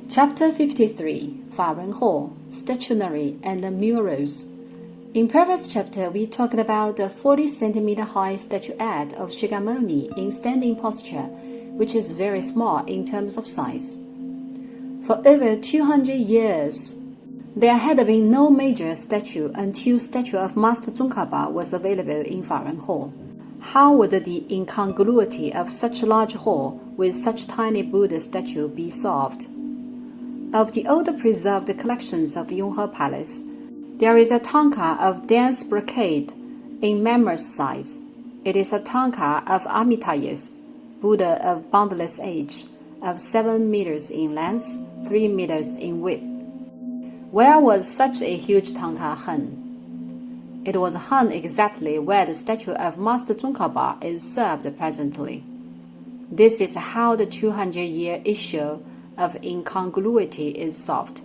Chapter 53, Faren Hall, Stationery and Murals. In previous chapter, we talked about the 40 centimeter high statuette of Shigamoni in standing posture, which is very small in terms of size. For over 200 years, there had been no major statue until statue of Master Tsongkhapa was available in Faren Hall. How would the incongruity of such large hall with such tiny Buddha statue be solved? Of the older preserved collections of Yonghe Palace, there is a tanka of dense brocade in mammoth size. It is a tanka of Amitabha's Buddha of boundless age, of 7 meters in length, 3 meters in width. Where was such a huge tanka hung? It was hung exactly where the statue of Master Tsongkhapa is served presently. This is how the 200-year issue of incongruity is solved.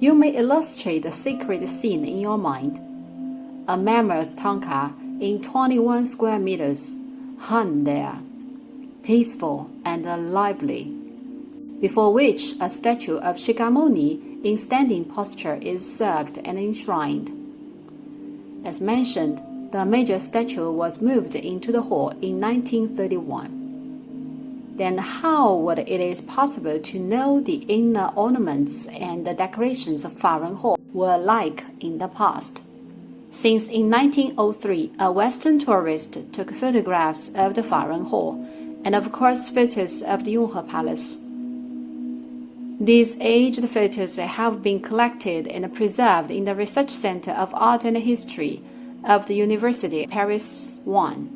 You may illustrate the sacred scene in your mind. A mammoth tanka in 21 square meters hung there, peaceful and lively, before which a statue of Shigamoni in standing posture is served and enshrined. As mentioned, the major statue was moved into the hall in 1931. Then how would it is possible to know the inner ornaments and the decorations of Faren Hall were like in the past? Since in 1903, a Western tourist took photographs of the Faren Hall, and of course photos of the Yonghe Palace. These aged photos have been collected and preserved in the Research Center of Art and History of the University Paris I.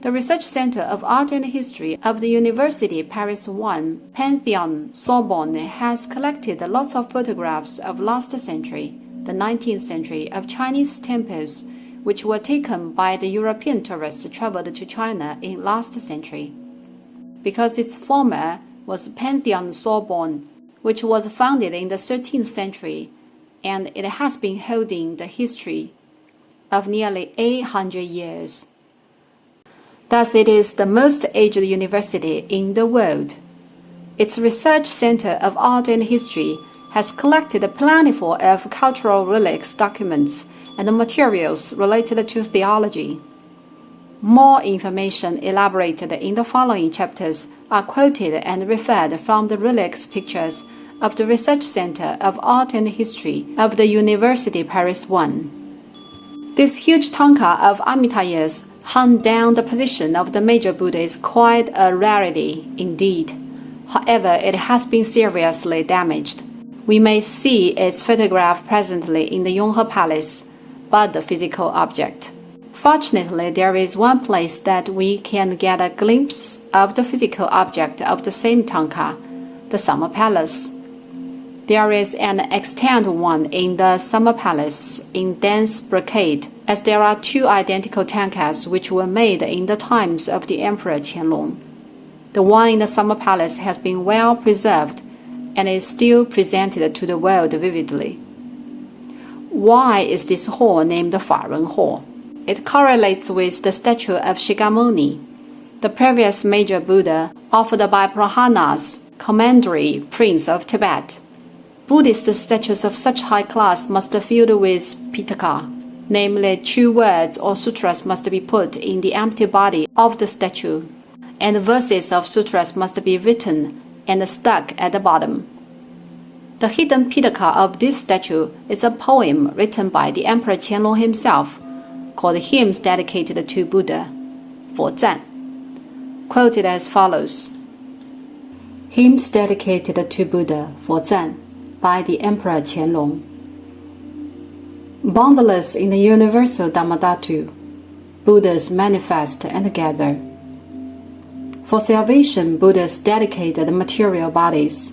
The Research Center of Art and History of the University Paris I, Pantheon, Sorbonne has collected lots of photographs of last century, the 19th century, of Chinese temples which were taken by the European tourists traveled to China in last century. Because its former was Pantheon Sorbonne, which was founded in the 13th century, and it has been holding the history of nearly 800 years. Thus, it is the most aged university in the world. Its Research Center of Art and History has collected plentiful of cultural relics, documents, and materials related to theology. More information elaborated in the following chapters are quoted and referred from the relics pictures of the Research Center of Art and History of the University Paris I. This huge tanka of Amitabha's hung down the position of the major Buddha is quite a rarity indeed. However, it has been seriously damaged. We may see its photograph presently in the Yonghe Palace, but the physical object. Fortunately, there is one place that we can get a glimpse of the physical object of the same tanka, the Summer Palace. There is an extant one in the Summer Palace in dense brocade, as there are two identical tankas which were made in the times of the Emperor Qianlong. The one in the Summer Palace has been well preserved and is still presented to the world vividly. Why is this hall named the Faren Hall? It correlates with the statue of Shigamoni, the previous major Buddha offered by Prahanas, commandery prince of Tibet. Buddhist statues of such high class must be filled with pitaka, namely true words or sutras must be put in the empty body of the statue, and verses of sutras must be written and stuck at the bottom. The hidden pitaka of this statue is a poem written by the Emperor Qianlong himself, called Hymns Dedicated to Buddha, 佛赞, quoted as follows. Hymns Dedicated to Buddha, 佛赞, by the Emperor Qianlong. Boundless in the universal Dhammadhatu, Buddhas manifest and gather. For salvation, Buddhas dedicated material bodies.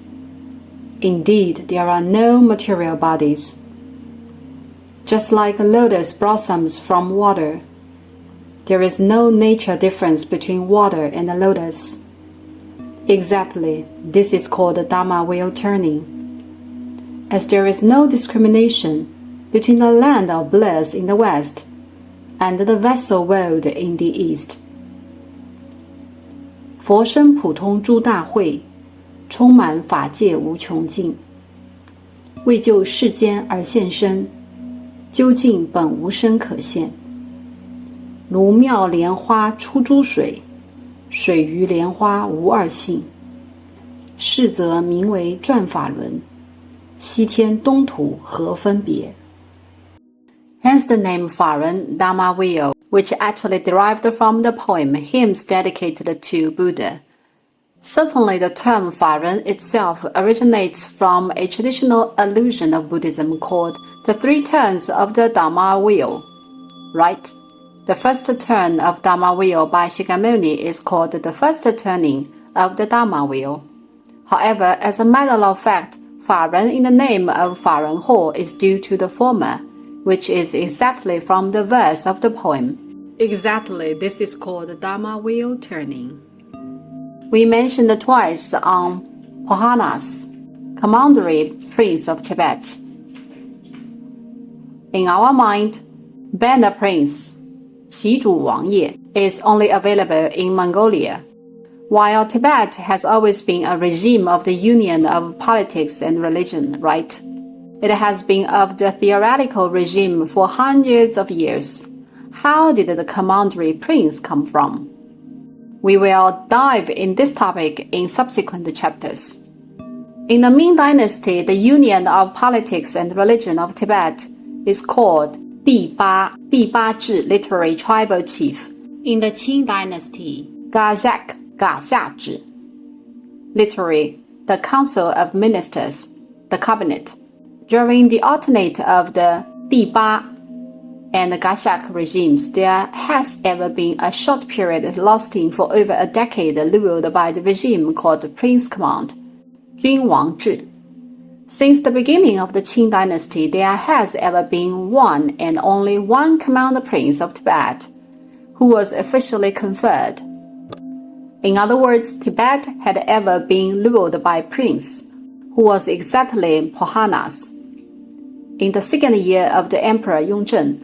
Indeed, there are no material bodies. Just like lotus blossoms from water, there is no nature difference between water and a lotus. Exactly, this is called Dhamma wheel turning. As there is no discrimination between the land of bliss in the west and the vessel world in the east. 佛生普通诸大会，充满法界无穷尽。为救世间而现身，究竟本无身可现。如妙莲花出诸水，水与莲花无二性。是则名为转法轮，西天东土何分别？ Hence the name Faran Dharma Wheel, which actually derived from the poem Hymns Dedicated to Buddha. Certainly the term Faran itself originates from a traditional allusion of Buddhism called the three turns of the Dharma Wheel. Right? The first turn of Dharma Wheel by Shakyamuni is called the first turning of the Dharma Wheel. However, as a matter of fact, Faran in the name of Faran Ho is due to the former, which is exactly from the verse of the poem. Exactly, this is called the Dharma Wheel turning. We mentioned twice on Pohanas, Commandery Prince of Tibet. In our mind, Banda Prince, 旗主王爷, is only available in Mongolia, while Tibet has always been a regime of the union of politics and religion, right? It has been of the theoretical regime for hundreds of years. How did the commandery prince come from? We will dive in this topic in subsequent chapters. In the Ming Dynasty, the union of politics and religion of Tibet is called 第八治 literary tribal chief. In the Qing Dynasty, Gazhak 噶夏治 literary the council of ministers, the cabinet. During the alternate of the 第八 and the Gashak regimes, there has ever been a short period lasting for over a decade ruled by the regime called Prince Command, 君王制. Since the beginning of the Qing dynasty, there has ever been one and only one Commander Prince of Tibet, who was officially conferred. In other words, Tibet had ever been ruled by a prince, who was exactly Pohanas. In the second year of the Emperor Yonghe,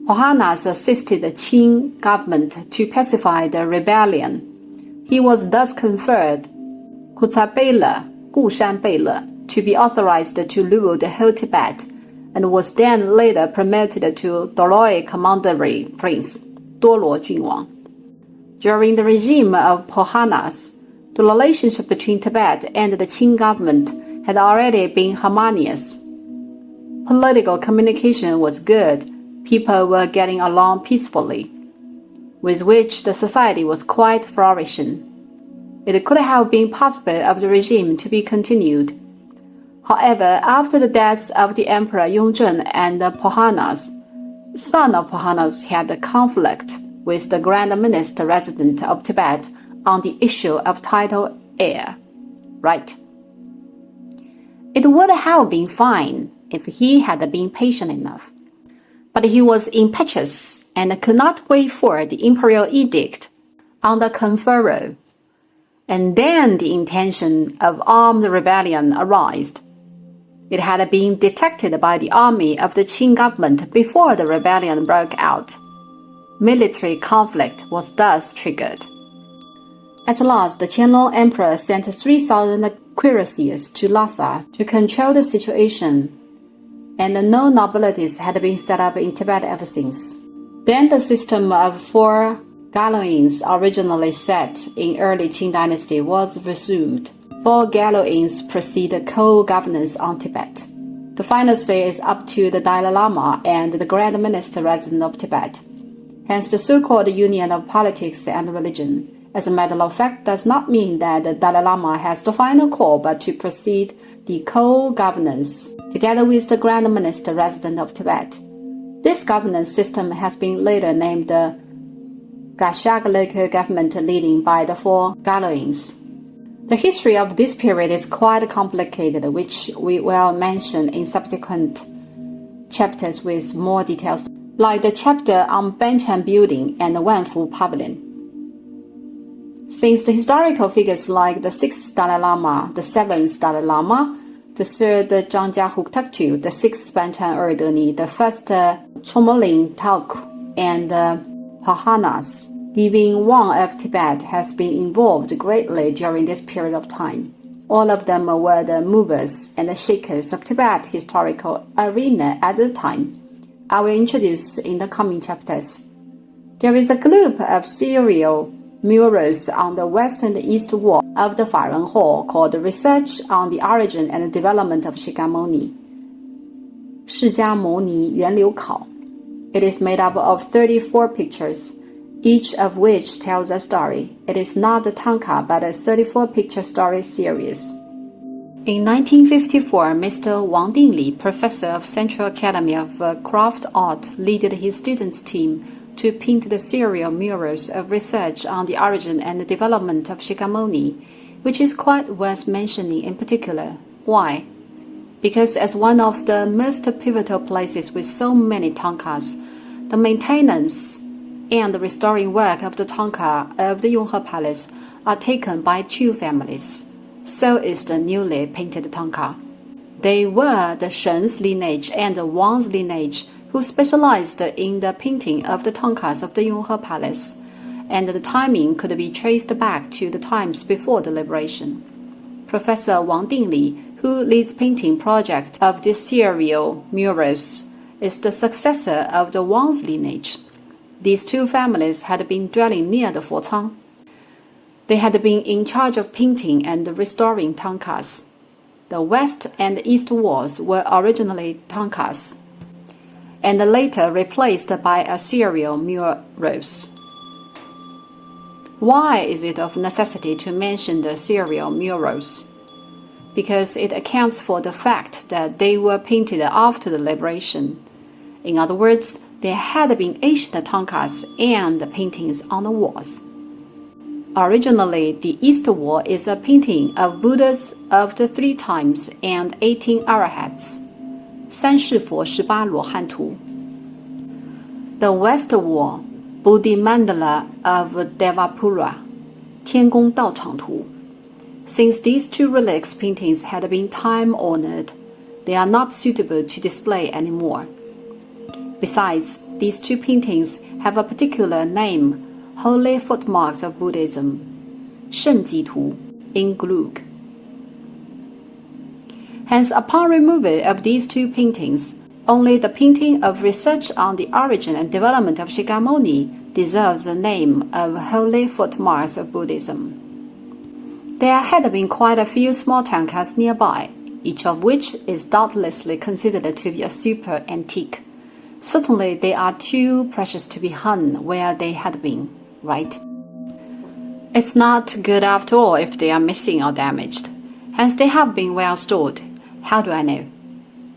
Pohanas assisted the Qing government to pacify the rebellion. He was thus conferred Kushan Beile, to be authorized to rule the whole Tibet, and was then later promoted to Doroi Commandery Prince, 多罗郡王. During the regime of Pohanas, the relationship between Tibet and the Qing government had already been harmonious. Political communication was good, people were getting along peacefully, with which the society was quite flourishing. It could have been possible of the regime to be continued. However, after the deaths of the Emperor Yonghe and the Pohanas, the son of Pohanas had a conflict with the Grand Minister resident of Tibet on the issue of title heir. Right? It would have been fine if he had been patient enough. But he was impetuous and could not wait for the imperial edict on the conferral. And then the intention of armed rebellion arose. It had been detected by the army of the Qing government before the rebellion broke out. Military conflict was thus triggered. At last, the Qianlong Emperor sent 3,000 cuirassiers to Lhasa to control the situation, and no nobilities had been set up in Tibet ever since. Then the system of 4 galoins originally set in early Qing dynasty was resumed. 4 galoins proceed co-governance on Tibet. The final say is up to the Dalai Lama and the Grand Minister resident of Tibet. Hence, the so-called union of politics and religion, as a matter of fact, does not mean that the Dalai Lama has the final call, but to proceed the co-governance together with the Grand Minister resident of Tibet. This governance system has been later named the Gashag local government leading by the 4 galoins. The history of this period is quite complicated, which we will mention in subsequent chapters with more details, like the chapter on Banchan Building and the Wanfu Pavilion. Since the historical figures like the 6th Dalai Lama, the 7th Dalai Lama, the 3rd Zhangjiahu Taktu, the 6th Banchan Erdeni, the 1st Chomoling Taoku, and Pohanas, Giving Wang of Tibet has been involved greatly during this period of time. All of them were the movers and the shakers of Tibet historical arena at the time. I will introduce in the coming chapters. There is a group of serial murals on the west and east wall of the Faren Hall called Research on the Origin and Development of Shakyamuni. 释迦牟尼源流考. It is made up of 34 pictures, each of which tells a story. It is not a tanka but a 34-picture story series. In 1954, Mr. Wang Dingli, professor of Central Academy of Craft Art, led his students' team to paint the serial murals of research on the origin and development of Shakyamuni, which is quite worth mentioning in particular. Why? Because as one of the most pivotal places with so many tankas, the maintenance and the restoring work of the tanka of the Yonghe Palace are taken by two families. So is the newly painted tanka. They were the Shen's lineage and the Wang's lineage, who specialized in the painting of the tankas of the Yonghe Palace, and the timing could be traced back to the times before the liberation. Professor Wang Dingli, who leads painting project of these serial murals, is the successor of the Wang's lineage. These two families had been dwelling near the Focang. They had been in charge of painting and restoring tankas. The west and east walls were originally tankas, and later replaced by a serial murals. Why is it of necessity to mention the serial murals? Because it accounts for the fact that they were painted after the liberation. In other words, there had been ancient tankas and paintings on the walls. Originally, the east wall is a painting of Buddhas of the 3 times and 18 arahats. 三世佛18罗汉图. The west wall, Bodhi Mandala of Devapura, 天宫道场图. Since these two relics paintings had been time-honored, they are not suitable to display anymore. Besides, these two paintings have a particular name, Holy Footmarks of Buddhism, 圣迹图 in Glug. Hence, upon removal of these two paintings, only the painting of Research on the Origin and Development of Shakyamuni deserves the name of Holy Footmarks of Buddhism. There had been quite a few small tankas nearby, each of which is doubtlessly considered to be a super antique. Certainly, they are too precious to be hung where they had been, right? It's not good after all if they are missing or damaged. Hence, they have been well stored. How do I know?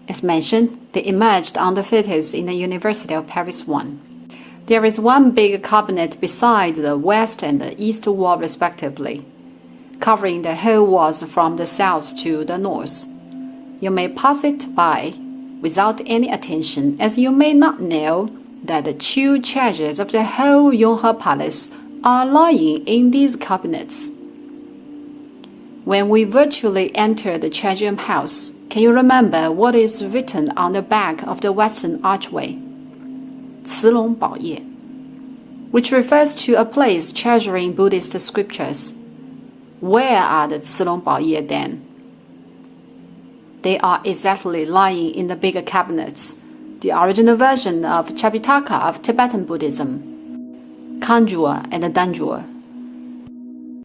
As mentioned, they emerged on the photos in the University of Paris 1. There is one big cabinet beside the west and the east wall respectively, covering the whole walls from the south to the north. You may pass it by without any attention, as you may not know that the true treasures of the whole Yonghe Palace are lying in these cabinets. When we virtually enter the treasure house, can you remember what is written on the back of the western archway? 慈龙宝业, which refers to a place treasuring Buddhist scriptures. Where are the 慈龙宝业 then? They are exactly lying in the bigger cabinets, the original version of Tripitaka of Tibetan Buddhism, Kanjur and Danjur.